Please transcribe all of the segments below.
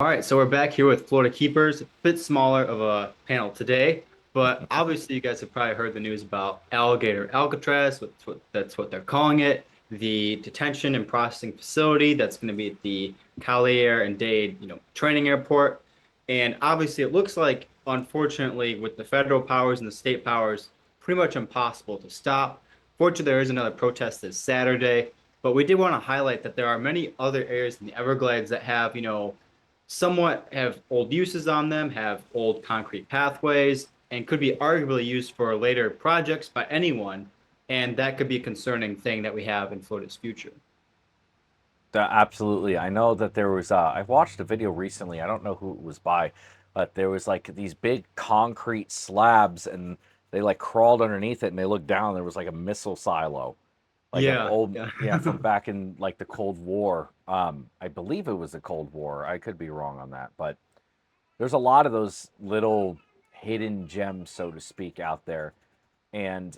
right, so we're back here with Florida Keepers, a bit smaller of a panel today, but obviously you guys have probably heard the news about Alligator Alcatraz, that's what they're calling it, the detention and processing facility that's going to be at the Collier and Dade, training airport. And obviously it looks like, unfortunately, with the federal powers and the state powers, pretty much impossible to stop. Fortunately, there is another protest this Saturday, but we did want to highlight that there are many other areas in the Everglades that have, somewhat have old uses on them, have old concrete pathways, and could be arguably used for later projects by anyone. And that could be a concerning thing that we have in Florida's future. Absolutely. I know that there was, I watched a video recently. I don't know who it was by, but there was like these big concrete slabs and they like crawled underneath it and they looked down. There was like a missile silo, like an Yeah, old, yeah. yeah, from back in like the Cold War. I believe it was the Cold War. I could be wrong on that, but there's a lot of those little hidden gems, so to speak, out there. And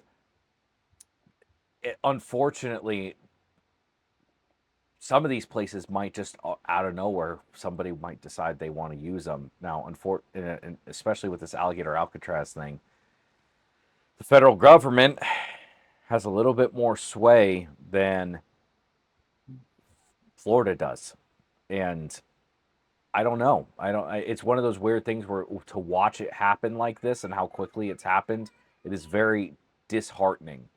unfortunately, some of these places might just out of nowhere somebody might decide they want to use them now. Especially with this alligator Alcatraz thing, the federal government has a little bit more sway than Florida does, and I don't know. I don't. It's one of those weird things where to watch it happen like this and how quickly it's happened, it is very disheartening.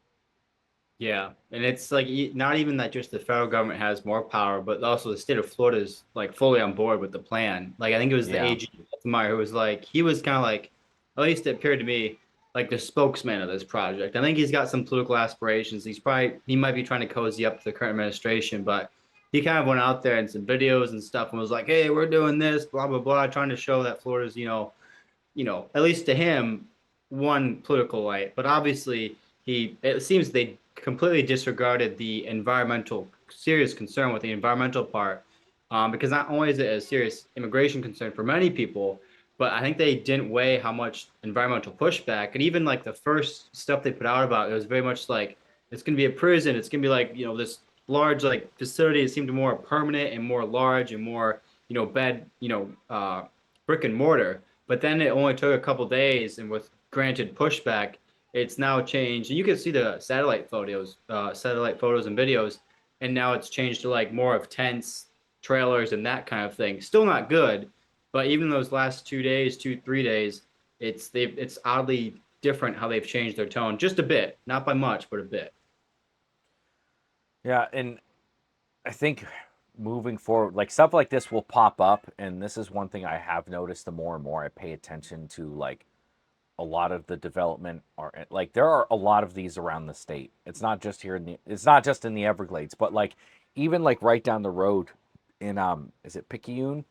Yeah, and it's like not even that just the federal government has more power, but also the state of Florida is like fully on board with the plan. Like I think it was the Yeah. AG Meyer who was like he was kind of like, at least it appeared to me, like the spokesman of this project. I think he's got some political aspirations. He might be trying to cozy up to the current administration, but he kind of went out there in some videos and stuff and was like, "Hey, we're doing this, blah blah blah," trying to show that Florida's at least to him, one political light. But obviously, it seems they completely disregarded the environmental serious concern with the environmental part, because not only is it a serious immigration concern for many people, but I think they didn't weigh how much environmental pushback and even like the first stuff they put out about it was very much like it's going to be a prison. It's going to be like this large like facility. It seemed more permanent and more large and more bed brick and mortar. But then it only took a couple days, and with granted pushback, it's now changed. And you can see the satellite photos and videos, and now it's changed to like more of tents, trailers, and that kind of thing. Still not good, but even those last 2 days, 3 days, it's oddly different how they've changed their tone just a bit, not by much, but a bit. Yeah, and I think moving forward, like stuff like this will pop up, and this is one thing I have noticed. The more and more I pay attention to, like a lot of the development are like there are a lot of these around the state. It's not just here in the. It's not just in the Everglades, but like even like right down the road in is it Picayune?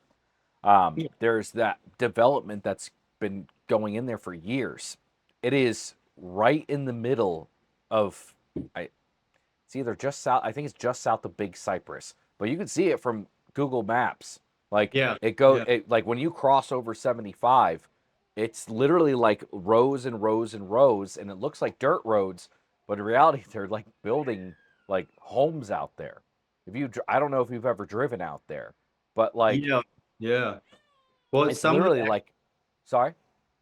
Yeah, There's that development that's been going in there for years. It is right in the middle of I it's either just south. I think it's just south of Big Cypress, but you can see it from Google Maps. Like yeah, it like when you cross over 75, it's literally like rows and rows and rows, and it looks like dirt roads, but in reality, they're like building like homes out there. I don't know if you've ever driven out there, but like yeah, yeah. Well, it's some of literally it like, sorry.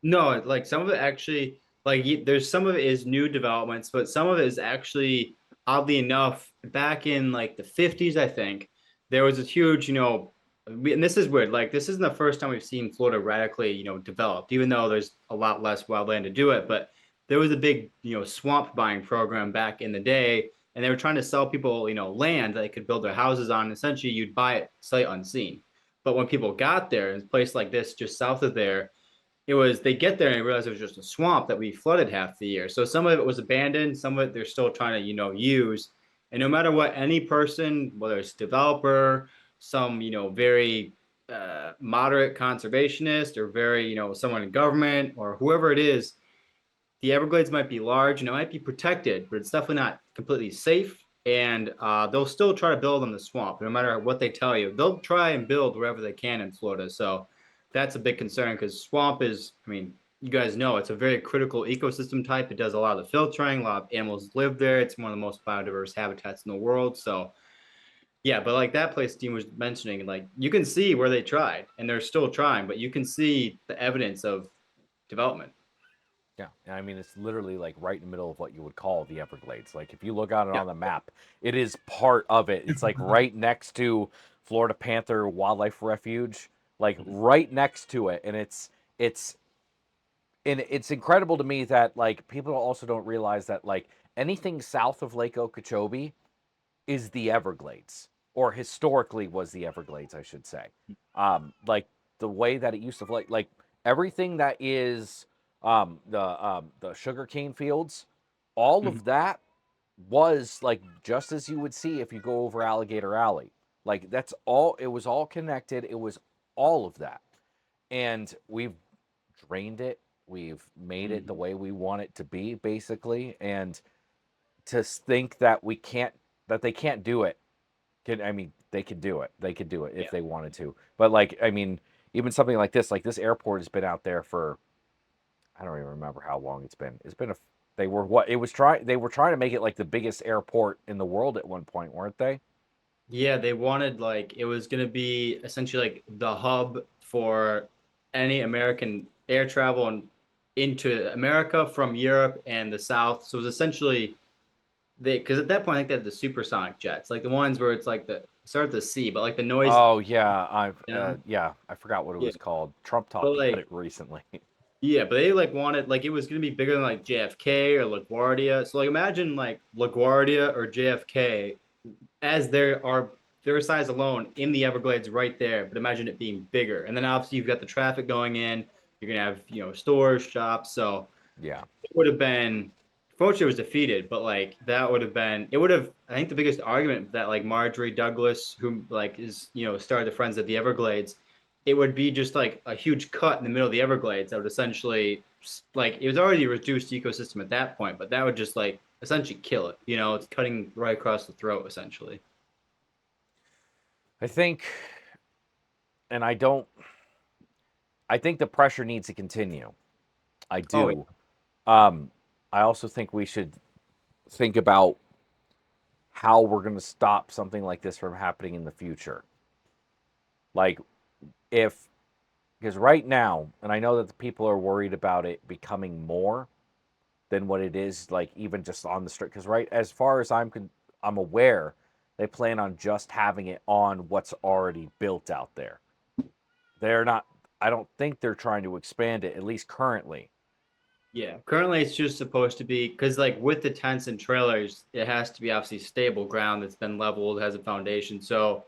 No, like some of it actually, there's some of it is new developments, but some of it is actually, oddly enough, back in like the 50s, I think, there was a huge, and this is weird, like this isn't the first time we've seen Florida radically, developed, even though there's a lot less wildland to do it, but there was a big, swamp buying program back in the day, and they were trying to sell people, land that they could build their houses on. And essentially, you'd buy it sight unseen. But when people got there, in a place like this, just south of there, they get there and realize it was just a swamp that we flooded half the year. So some of it was abandoned, some of it they're still trying to, use. And no matter what, any person, whether it's developer, some, very moderate conservationist, or very, someone in government or whoever it is, the Everglades might be large and it might be protected, but it's definitely not completely safe. And they'll still try to build on the swamp, no matter what they tell you. They'll try and build wherever they can in Florida. So that's a big concern because swamp is, I mean, you guys know it's a very critical ecosystem type. It does a lot of the filtering. A lot of animals live there. It's one of the most biodiverse habitats in the world. So Yeah, but like that place Dean was mentioning, like you can see where they tried and they're still trying, but you can see the evidence of development. Yeah, and I mean it's literally like right in the middle of what you would call the Everglades. Like if you look at it Yeah. on the map, it is part of it. It's like right next to Florida Panther Wildlife Refuge, like right next to it, and it's it's incredible to me that like people also don't realize that like anything south of Lake Okeechobee is the Everglades, or historically was the Everglades, I should say. Like the way that it used to like everything that is the sugarcane fields, all Mhm. of that was like just as you would see if you go over Alligator Alley. Like that's all. It was all connected. It was all of that, and we've drained it. We've made it the Mhm. way we want it to be, basically, and to think that we can't that they can't do it I mean, they could do it. They could do it if Yeah. they wanted to. But like, I mean, even something like this airport has been out there for I don't even remember how long it's been. It's been a they were what it was trying they were trying to make it like the biggest airport in the world at one point, weren't they? Yeah, they wanted like it was gonna be essentially like the hub for any American air travel and into America from Europe and the South. So it was essentially they because at that point I think they had the supersonic jets, like the ones where it's like the start at the sea, but like the noise, Oh yeah, you know? yeah, I forgot what it Yeah. was called. Trump But talked about like it recently. yeah, but they like wanted like it was gonna be bigger than like JFK or LaGuardia. So like imagine like LaGuardia or JFK as there are their size alone in the Everglades right there, but imagine it being bigger. And then obviously you've got the traffic going in. You're gonna have stores, shops. So Yeah. it would have been. Fortunately, it was defeated, but like that would have been. It would have. I think the biggest argument that like Marjorie Douglas, who like is started the Friends of the Everglades, it would be just like a huge cut in the middle of the Everglades that would essentially like it was already a reduced ecosystem at that point, but that would just like essentially kill it. It's cutting right across the throat essentially. I think and I think the pressure needs to continue. I Oh, do. Um I also think we should think about how we're going to stop something like this from happening in the future. Like, if, because right now, and I know that the people are worried about it becoming more than what it is, like, even just on the street. Because, right, as far as I'm aware, they plan on just having it on what's already built out there. They're not, I don't think they're trying to expand it, at least currently. yeah. Currently, it's just supposed to be because, like, with the tents and trailers, it has to be obviously stable ground that's been leveled, has a foundation. So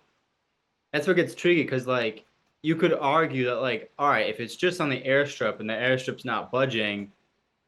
that's what gets tricky because, like, you could argue that, like, all right, if it's just on the airstrip and the airstrip's not budging,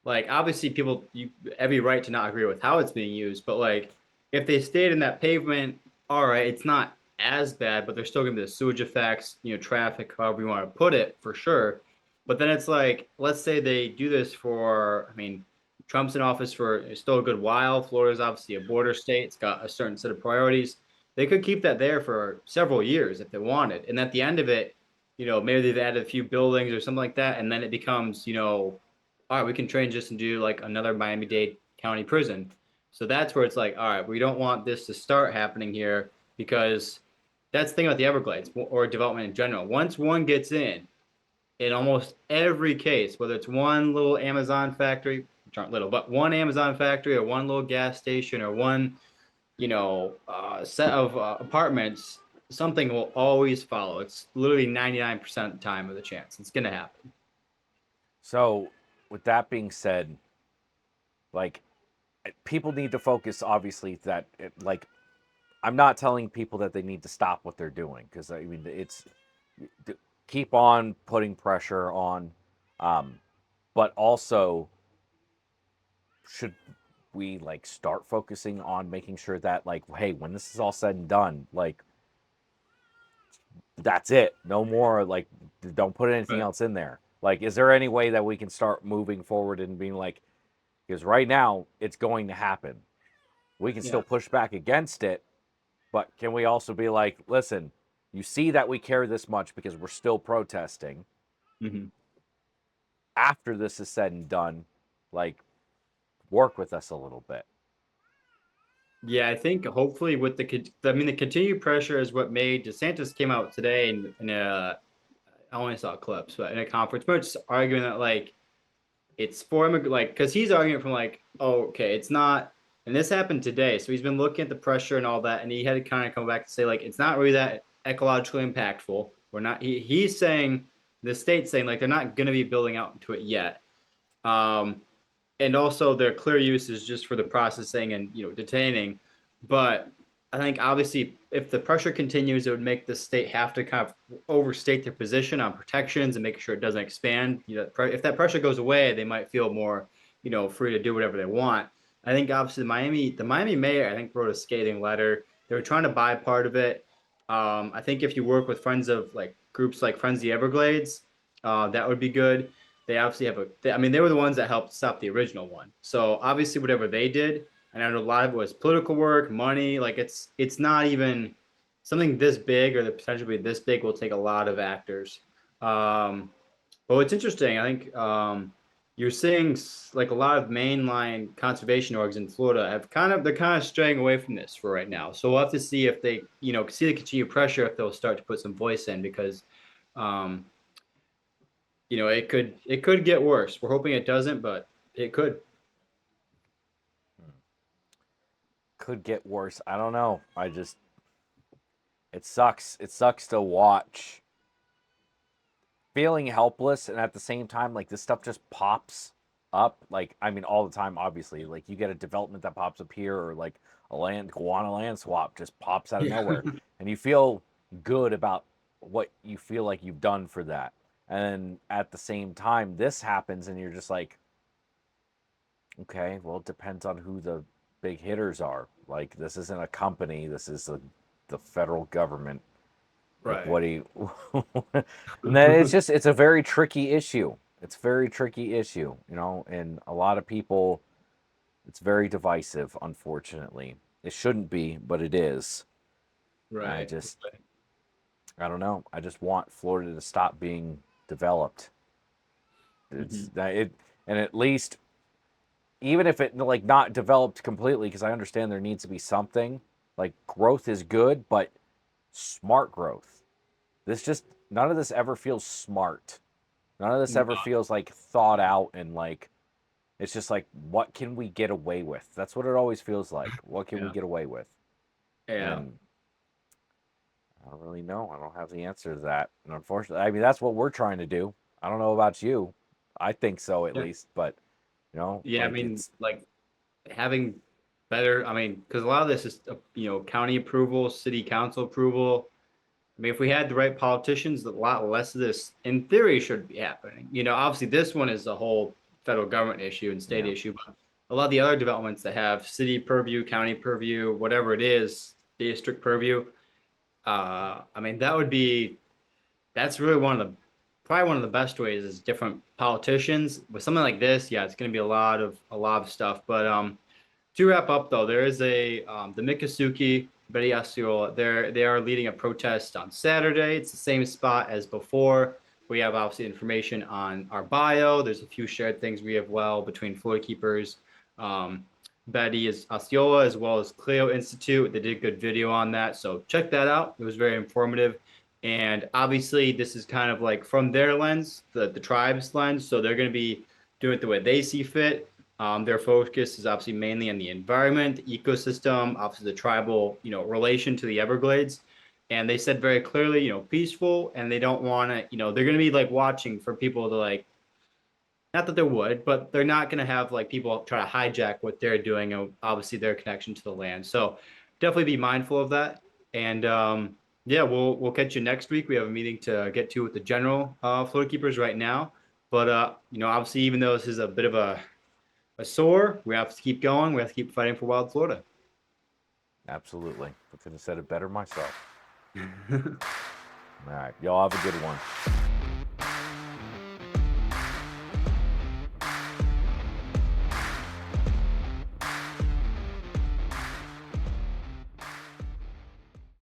like, obviously, people you every right to not agree with how it's being used. But like, if they stayed in that pavement, all right, it's not as bad, but there's still gonna be the sewage effects, traffic, however you want to put it, for sure. But then it's like, let's say they do this for, I mean, Trump's in office for still a good while. Florida's obviously a border state. It's got a certain set of priorities. They could keep that there for several years if they wanted. And at the end of it, maybe they've added a few buildings or something like that, and then it becomes, all right, we can train just and do like another Miami-Dade County prison. So that's where it's like, all right, we don't want this to start happening here because that's the thing about the Everglades or development in general. Once one gets in almost every case, whether it's one little Amazon factory, which aren't little, but one Amazon factory or one little gas station or one, set of apartments, something will always follow. It's literally 99% of the time of the chance it's going to happen. So, with that being said, like, people need to focus, obviously, like, I'm not telling people that they need to stop what they're doing because I mean it's keep on putting pressure on, um, but also should we like start focusing on making sure that like hey when this is all said and done like that's it no more like don't put anything But else in there like is there any way that we can start moving forward and being like because right now it's going to happen we can yeah. still push back against it. But can we also be like, listen, you see that we care this much because we're still protesting. Mhm. After this is said and done, like, work with us a little bit. Yeah, I think hopefully with I mean, the continued pressure is what made DeSantis came out today in a, I only saw clips, but in a conference, but just arguing that like it's for him, like, because he's arguing from like, oh, okay, it's not, and this happened today, so he's been looking at the pressure and all that, and he had to kind of come back and say like it's not really that ecologically impactful. We're not. He's saying the state's saying like they're not going to be building out into it yet. Um, and also their clear use is just for the processing and detaining. But I think obviously if the pressure continues, it would make the state have to kind of overstate their position on protections and make sure it doesn't expand. If that pressure goes away, they might feel more free to do whatever they want. I think obviously the Miami mayor, I think, wrote a scathing letter. They were trying to buy part of it. I think if you work with friends of like groups like Friends of the Everglades, that would be good. They obviously have I mean, they were the ones that helped stop the original one. So obviously, whatever they did, and I know a lot of it was political work, money. Like it's not even something this big or the potential to be this big will take a lot of actors. But what's interesting, I think you're seeing like a lot of mainline conservation orgs in Florida they're kind of straying away from this for right now. So we'll have to see if they see the continued pressure if they'll start to put some voice in because um, it could get worse. We're hoping it doesn't, but it could. Could get worse. I don't know. It sucks. It sucks to watch feeling helpless, and at the same time, like this stuff just pops up. Like, I mean, all the time, obviously. Like, you get a development that pops up here, or like a land swap just pops out of Yeah. nowhere, and you feel good about what you feel like you've done for that. And at the same time, this happens, and you're just like, okay, well, it depends on who the big hitters are. Like, this isn't a company, this is the federal government. Like, Right. what do you. And then it's a very tricky issue. It's a very tricky issue, and a lot of people, it's very divisive, unfortunately. It shouldn't be, but it is. I Right. just, I don't know. I just want Florida to stop being developed. Hmm. It's that it, and at least even if it like not developed completely, because I understand there needs to be something. Like growth is good, but smart growth. This just none of this ever feels smart. None of this ever feels like thought out and like it's just like what can we get away with? That's what it always feels like. What can we Yeah. get away with? Yeah. And I don't really know. I don't have the answer to that. And unfortunately, I mean that's what we're trying to do. I don't know about you. I think so at Yeah. least, but Yeah. I like mean, it's like having better. I mean, because a lot of this is county approval, city council approval. I mean, if we had the right politicians, a lot less of this, in theory, should be happening. Obviously, this one is a whole federal government issue and state yeah. issue, but a lot of the other developments that have city purview, county purview, whatever it is, district purview. I mean, that's really probably one of the best ways is different politicians. With something like this, yeah, it's going to be a lot of stuff. But to wrap up, though, there is the Miccosukee Betty Osceola. They are leading a protest on Saturday. It's the same spot as before. We have obviously information on our bio. There's a few shared things we have between Floridakeepers, um, Betty is Osceola, as well as Clio Institute. They did a good video on that, so check that out. It was very informative. And obviously, this is kind of like from their lens, the tribe's lens. So they're going to be doing it the way they see fit. Their focus is obviously mainly on the environment, the ecosystem, obviously the tribal, relation to the Everglades. And they said very clearly, peaceful, and they don't want to, they're going to be like watching for people to like, not that they would, but they're not going to have like people try to hijack what they're doing, and obviously their connection to the land. So definitely be mindful of that. And yeah, we'll catch you next week. We have a meeting to get to with the general Florida keepers right now. But obviously, even though this is a bit of a sore. We have to keep going. We have to keep fighting for Wild Florida. Absolutely. I could have said it better myself. All right. Y'all have a good one.